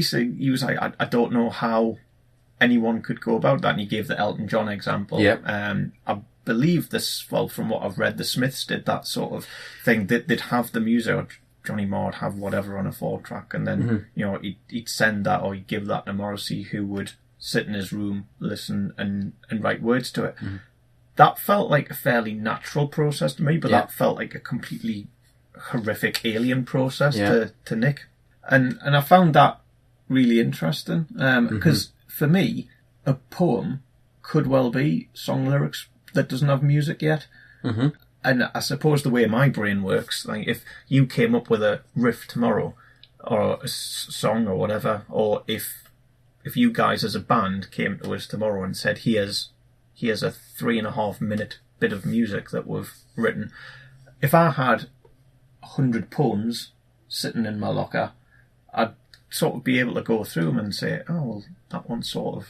was like, I don't know how anyone could go about that. And he gave the Elton John example. Yeah. I believe this, well, from what I've read, the Smiths did that sort of thing. They'd have the music, or Johnny Marr would have whatever on a 4-track, and then, you know, he'd send that, or he'd give that to Morrissey, who would sit in his room, listen, and write words to it. That felt like a fairly natural process to me, but that felt like a completely horrific alien process to Nick. And I found that really interesting, because for me, a poem could well be song lyrics that doesn't have music yet. And I suppose the way my brain works, like if you came up with a riff tomorrow, or a song or whatever, or if you guys as a band came to us tomorrow and said, here's a 3.5 minute bit of music that we've written, if I had 100 poems sitting in my locker, I'd sort of be able to go through them and say, oh, well, that one sort of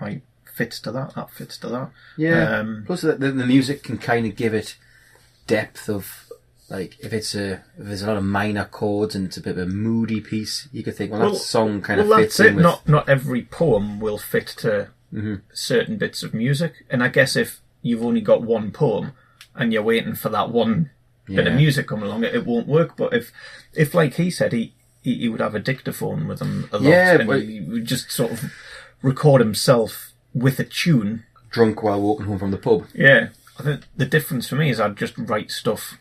right, fits to that fits to that. Yeah. Plus the music can kind of give it depth of, like, if there's a lot of minor chords and it's a bit of a moody piece, you could think, well, that song kind of fits in with... Not every poem will fit to certain bits of music. And I guess if you've only got one poem and you're waiting for that one bit of music come along, it won't work. But if like he said, he would have a dictaphone with him a lot, and he would just sort of record himself with a tune. Drunk while walking home from the pub. Yeah. I think the difference for me is I'd just write stuff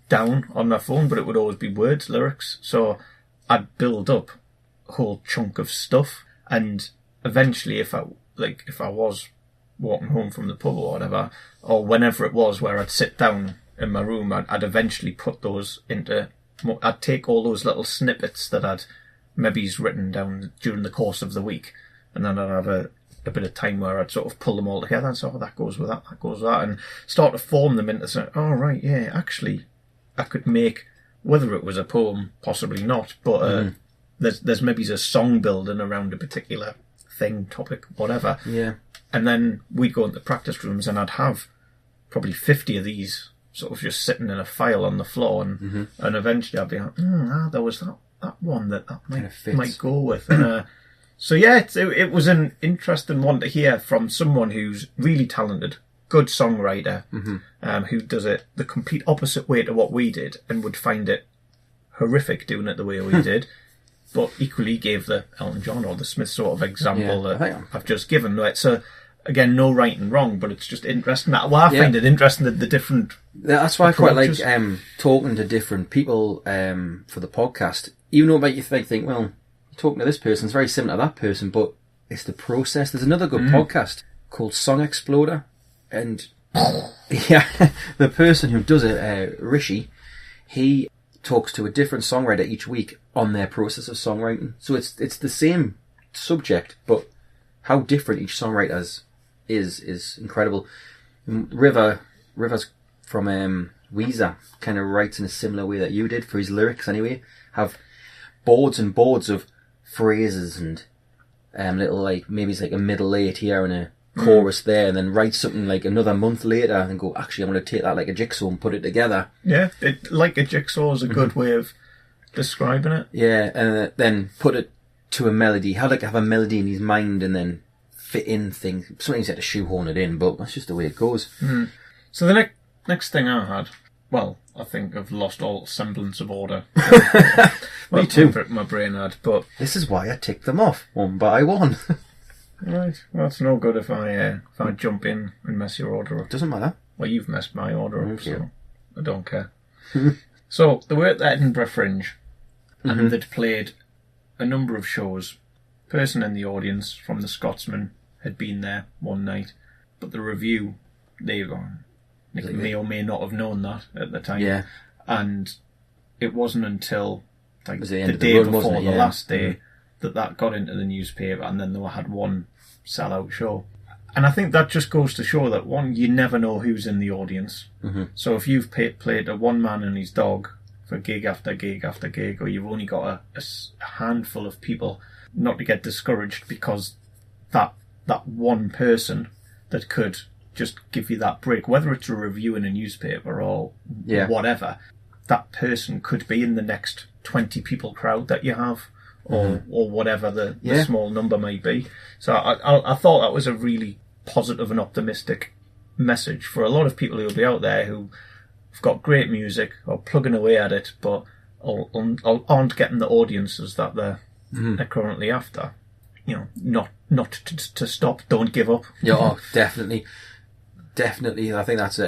down on my phone, but it would always be words, lyrics. So I'd build up a whole chunk of stuff, and eventually if I was walking home from the pub or whatever, or whenever it was where I'd sit down in my room, I'd eventually put those into... I'd take all those little snippets that I'd maybe written down during the course of the week, and then I'd have a bit of time where I'd sort of pull them all together and say, oh, that goes with that goes with that, and start to form them into something. Oh, right, yeah, actually, I could make, whether it was a poem, possibly not, but there's maybe a song building around a particular thing, topic, whatever. Yeah. And then we'd go into practice rooms and I'd have probably 50 of these sort of just sitting in a file on the floor, and eventually I'd be like, there was that one that might go with. And, so yeah, it was an interesting one to hear from someone who's really talented, good songwriter, who does it the complete opposite way to what we did, and would find it horrific doing it the way we did, but equally gave the Elton John or the Smith sort of example that I've just given. Right? So again, no right and wrong, but it's just interesting. I find it interesting that the different... That's why approaches. I quite like talking to different people for the podcast, even though you think, well, talking to this person is very similar to that person, but it's the process. There's another good podcast called Song Exploder, and the person who does it, Rishi, he talks to a different songwriter each week on their process of songwriting. So it's the same subject, but how different each songwriter is incredible. Rivers from Weezer kind of writes in a similar way that you did for his lyrics anyway. Have boards and boards of phrases and little, like, maybe it's like a middle eight here and a chorus there, and then write something like another month later and go, actually I'm going to take that like a jigsaw and put it together. Yeah, like a jigsaw is a good way of describing it. Yeah, and then put it to a melody. Have a melody in his mind and then fit in things. Sometimes you have to shoehorn it in, but that's just the way it goes. So the next thing I had, well, I think I've lost all semblance of order. Me too. My brain had, but... This is why I tick them off, one by one. Right, well, it's no good if I jump in and mess your order up. Doesn't matter. Well, you've messed my order up, so I don't care. So, they were at the Edinburgh Fringe, and they'd played a number of shows. Person in the audience from the Scotsman had been there one night, but the review, Nick may or may not have known that at the time. Yeah. And it wasn't until like the day before the last day that got into the newspaper, and then they had one sellout show. And I think that just goes to show that, one, you never know who's in the audience. So if you've played a one man and his dog for gig after gig after gig, or you've only got a handful of people, not to get discouraged, because that one person that could just give you that break, whether it's a review in a newspaper or whatever, that person could be in the next 20 people crowd that you have, or whatever the small number might be. So I thought that was a really positive and optimistic message for a lot of people who'll be out there who've got great music or plugging away at it, but aren't getting the audiences that they're currently after. You know, not to stop, don't give up. Yeah, definitely. I think that's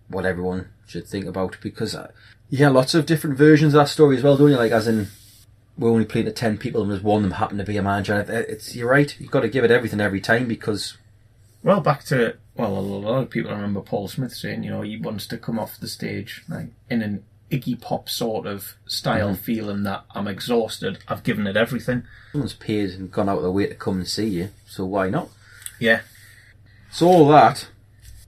what everyone should think about, because lots of different versions of that story as well, don't you? Like, as in, we're only playing to 10 people and there's one of them happened to be a manager. You're right, you've got to give it everything every time, because... Well, back to... Well, a lot of people remember Paul Smith saying, you know, he wants to come off the stage like in an Iggy Pop sort of style, feeling that I'm exhausted, I've given it everything. Someone's paid and gone out of their way to come and see you, so why not? Yeah. So all that,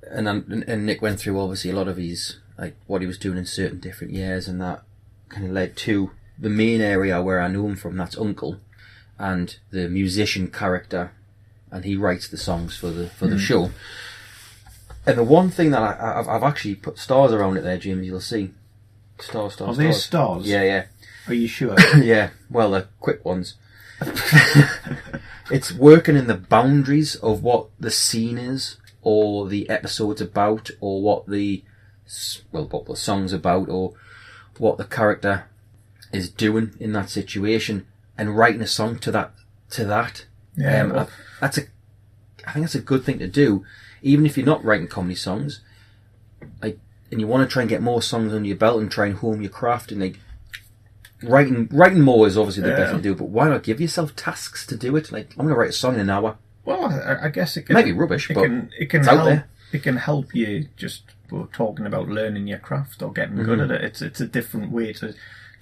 and Nick went through obviously a lot of his, like, what he was doing in certain different years, and that kind of led to the main area where I know him from, that's Uncle, and the musician character, and he writes the songs for the show. And the one thing that I've actually put stars around it there, James, you'll see. Stars. Are they stars? Yeah. Are you sure? Yeah, well, they're quick ones. It's working in the boundaries of what the scene is, or the episode's about, or what the song's about, or what the character is doing in that situation, and writing a song to that. Yeah, I think that's a good thing to do, even if you're not writing comedy songs. Like, and you want to try and get more songs under your belt and try and hone your craft, and like writing more is obviously the best thing to do. But why not give yourself tasks to do it? Like, I'm going to write a song in an hour. Well, I guess it can... Maybe rubbish, but it can it's help. out there. It can help you just talking about learning your craft or getting good at it. It's a different way to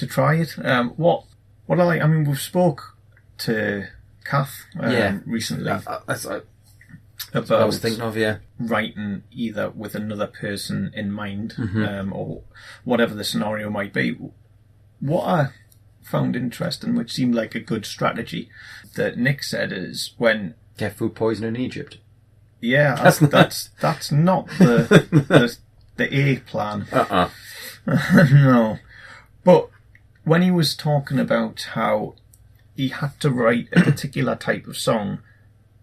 try it. What I like... I mean, we've spoke to Kath recently That's what about I was thinking of, writing either with another person in mind or whatever the scenario might be. What I found interesting, which seemed like a good strategy, that Nick said is when... Get food poisoning in Egypt. Yeah, that's not the A plan. No. But when he was talking about how he had to write a particular type of song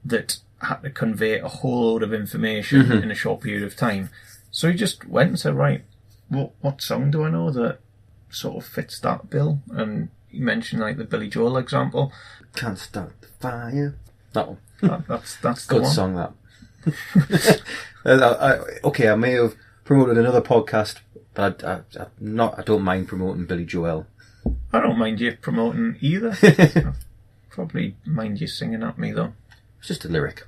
that had to convey a whole load of information in a short period of time, so he just went and said, right, what song do I know that sort of fits that bill? And he mentioned like the Billy Joel example. Can't start the fire. That one. That's the good one. song, that. I may have promoted another podcast, but I don't mind promoting Billy Joel. I don't mind you promoting either. I probably mind you singing at me though. It's just a lyric.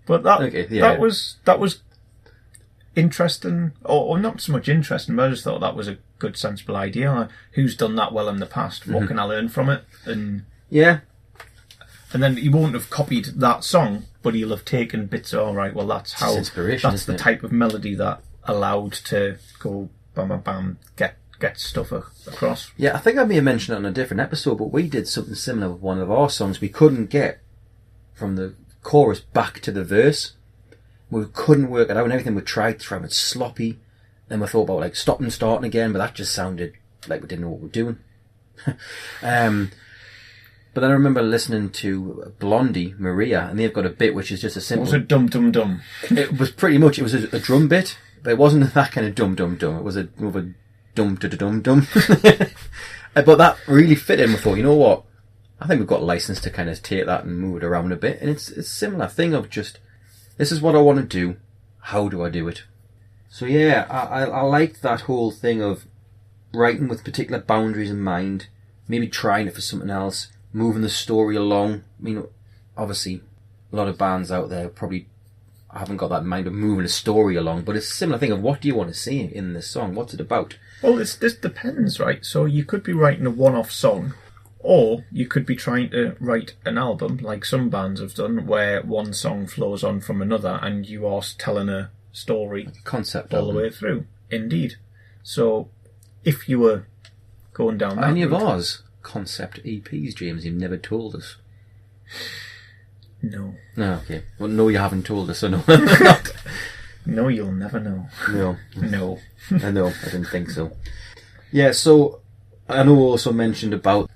But that was interesting, or not so much interesting, but I just thought that was a good, sensible idea. Who's done that well in the past? What can I learn from it? And then he won't have copied that song, but he'll have taken bits of, all right, well, that's how... inspiration, that's the type of melody that allowed to go bam, bam, bam, get stuff across. Yeah, I think I may have mentioned it on a different episode, but we did something similar with one of our songs. We couldn't get from the chorus back to the verse. We couldn't work it out, and everything we tried to it sloppy. Then we thought about like stopping and starting again, but that just sounded like we didn't know what we were doing. But then I remember listening to Blondie, Maria, and they've got a bit which is just a simple... Was it dum dum dum? It was pretty much, it was a drum bit, but it wasn't that kind of dum dum dum. It was more of a dum da da dum dum. But that really fit in. We thought, you know what? I think we've got a license to kind of take that and move it around a bit. And it's a similar thing of just, this is what I want to do. How do I do it? So yeah, I liked that whole thing of writing with particular boundaries in mind, maybe trying it for something else, moving the story along. I mean, obviously, a lot of bands out there probably haven't got that in mind of moving a story along, but it's a similar thing of what do you want to see in this song? What's it about? Well, this depends, right? So you could be writing a one-off song, or you could be trying to write an album, like some bands have done, where one song flows on from another, and you are telling a story, like a concept all the way through. Indeed. So, if you were going down that any of route, ours concept EPs, James, you've never told us. No. No, okay. Well, no, you haven't told us, so no. No, you'll never know. No. No. I know, I didn't think so. Yeah, so I know we also mentioned about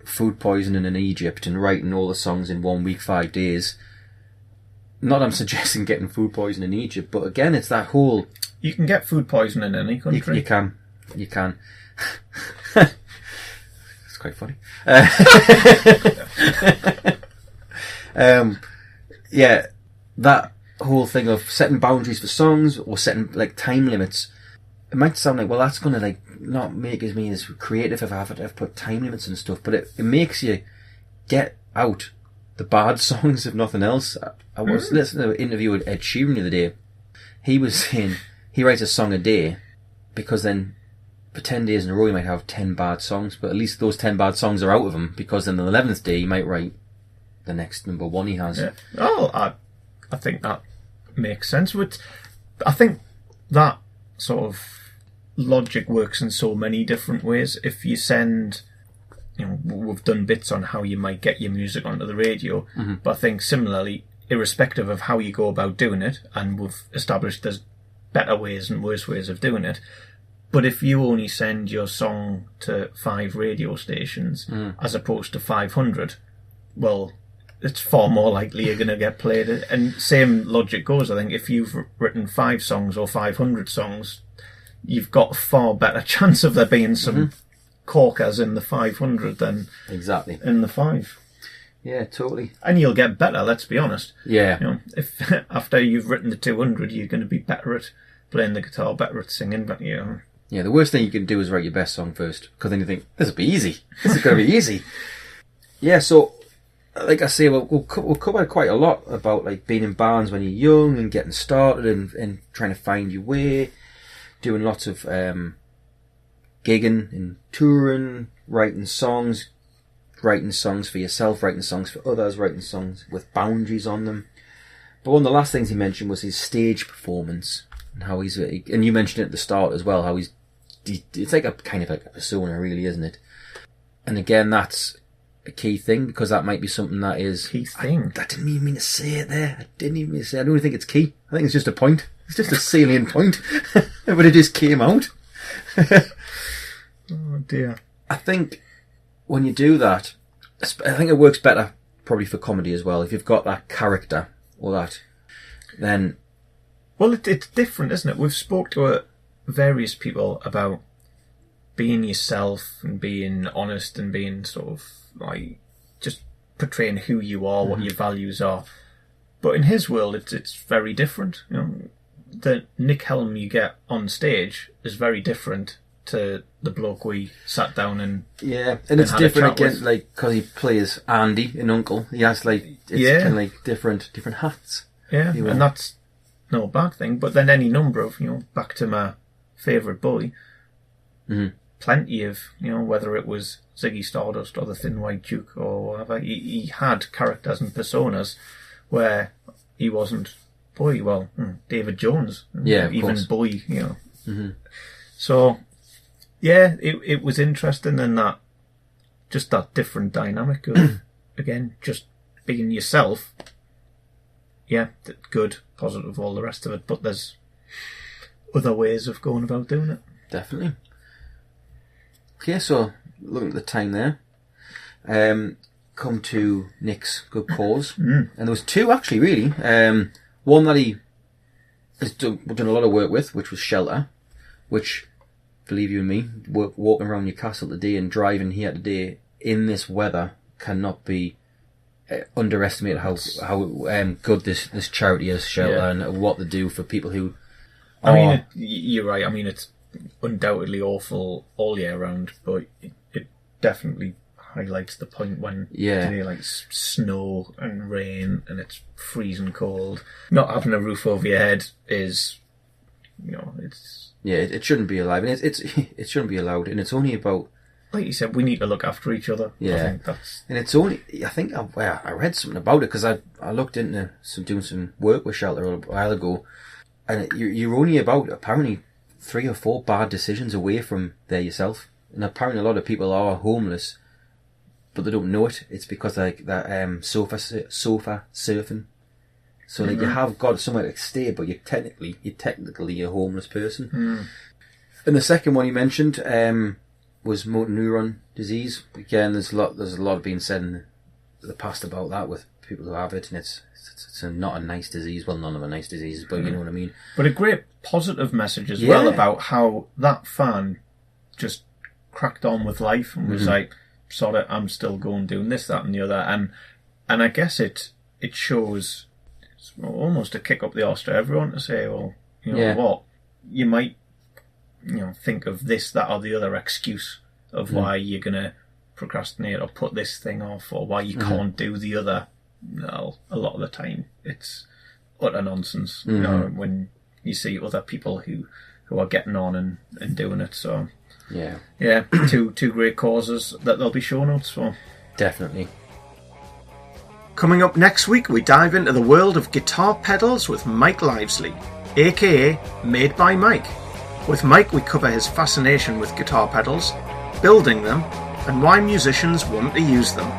food poisoning in Egypt and writing all the songs in 1 week, 5 days. Not I'm suggesting getting food poisoning in Egypt, but again, it's that whole... You can get food poisoning in any country. You can. It's quite funny. Yeah, that whole thing of setting boundaries for songs or setting like time limits, it might sound like, well, that's going to like not make me as creative if I've put time limits and stuff, but it makes you get out the bad songs, if nothing else. I was listening to an interview with Ed Sheeran the other day. He was saying he writes a song a day because then for 10 days in a row he might have 10 bad songs, but at least those 10 bad songs are out of him, because then the 11th day he might write the next number one he has. Yeah. Oh, I think that makes sense. I think that sort of logic works in so many different ways. If you send, we've done bits on how you might get your music onto the radio, but I think similarly, irrespective of how you go about doing it, and we've established there's better ways and worse ways of doing it, but if you only send your song to 5 radio stations as opposed to 500, well, it's far more likely you're going to get played. And same logic goes, I think, if you've written 5 songs or 500 songs, you've got a far better chance of there being some corkers in the 500 than exactly in the 5. Yeah, totally. And you'll get better, let's be honest. Yeah. If after you've written the 200, you're going to be better at playing the guitar, better at singing, but Yeah, the worst thing you can do is write your best song first, because then you think, this will be easy. This is going to be easy. Yeah, so, like I say, we'll cover quite a lot about like being in bands when you're young and getting started and trying to find your way, doing lots of gigging and touring, writing songs for yourself, writing songs for others, writing songs with boundaries on them. But one of the last things he mentioned was his stage performance, and how and you mentioned it at the start as well, how it's like a kind of like a persona, really, isn't it? And again, that's a key thing, because that might be something that is... Key thing? I didn't even mean to say it there. I don't even think it's key. I think it's just a point. It's just a salient point. But it just came out. Oh, dear. I think when you do that, I think it works better probably for comedy as well. If you've got that character or that, then... Well, it's different, isn't it? We've spoke to various people about being yourself and being honest and being sort of like just portraying who you are, what your values are. But in his world, it's very different. The Nick Helm you get on stage is very different to the bloke we sat down and it's different again, like because he plays Andy in Uncle. He has like kind of like different hats. Yeah, and that's no bad thing. But then any number of back to my favourite boy, plenty of whether it was Ziggy Stardust or the Thin White Duke or whatever, he had characters and personas where he wasn't boy. Well, David Jones, even course. Boy, So. Yeah, it was interesting in that, just that different dynamic of, again, just being yourself. Yeah, good, positive, all the rest of it, but there's other ways of going about doing it. Definitely. Okay, so looking at the time there, come to Nick's Good Cause, and there was 2 actually, really. One that he has done a lot of work with, which was Shelter, which... Believe you and me, walking around Newcastle today and driving here today in this weather cannot be underestimated how good this charity is, Shelter, and what they do for people who... I mean, you're right. I mean, it's undoubtedly awful all year round, but it definitely highlights the point when like snow and rain and it's freezing cold. Not having a roof over your head is, it's... Yeah, it shouldn't be allowed, and it shouldn't be allowed, and it's only about... Like you said, we need to look after each other. Yeah, I think that's... And it's only... I think I read something about it, because I looked into doing some work with Shelter a while ago, and you're only about, apparently, 3 or 4 bad decisions away from there yourself. And apparently a lot of people are homeless, but they don't know it. It's because like that sofa surfing. So like you have got somewhere to stay, but you're technically a homeless person. And the second one he mentioned was motor neuron disease. Again, there's a lot being said in the past about that with people who have it, and it's not a nice disease. Well, none of a nice diseases, but you know what I mean. But a great positive message as well about how that fan just cracked on with life and was like, sort of, I'm still going doing this, that, and the other, and I guess it shows it's almost a kick up the arse to everyone to say, well, you know what, you might, think of this, that, or the other excuse of why you're gonna procrastinate or put this thing off, or why you can't do the other. No, a lot of the time it's utter nonsense. When you see other people who are getting on and doing it. So yeah, two great causes that there'll be show notes for. Definitely. Coming up next week, we dive into the world of guitar pedals with Mike Livesley, aka Made by Mike. With Mike, we cover his fascination with guitar pedals, building them, and why musicians want to use them.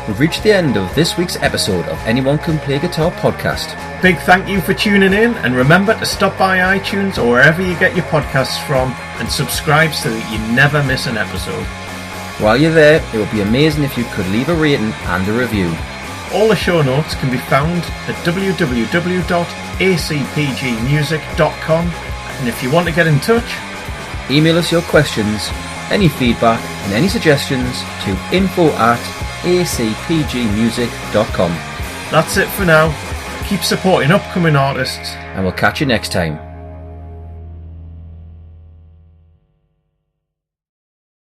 We've reached the end of this week's episode of Anyone Can Play Guitar podcast. Big thank you for tuning in, and remember to stop by iTunes or wherever you get your podcasts from and subscribe so that you never miss an episode. While you're there, it would be amazing if you could leave a rating and a review. All the show notes can be found at www.acpgmusic.com, and if you want to get in touch, email us your questions, any feedback and any suggestions to info@acpgmusic.com. That's it for now. Keep supporting upcoming artists, and we'll catch you next time.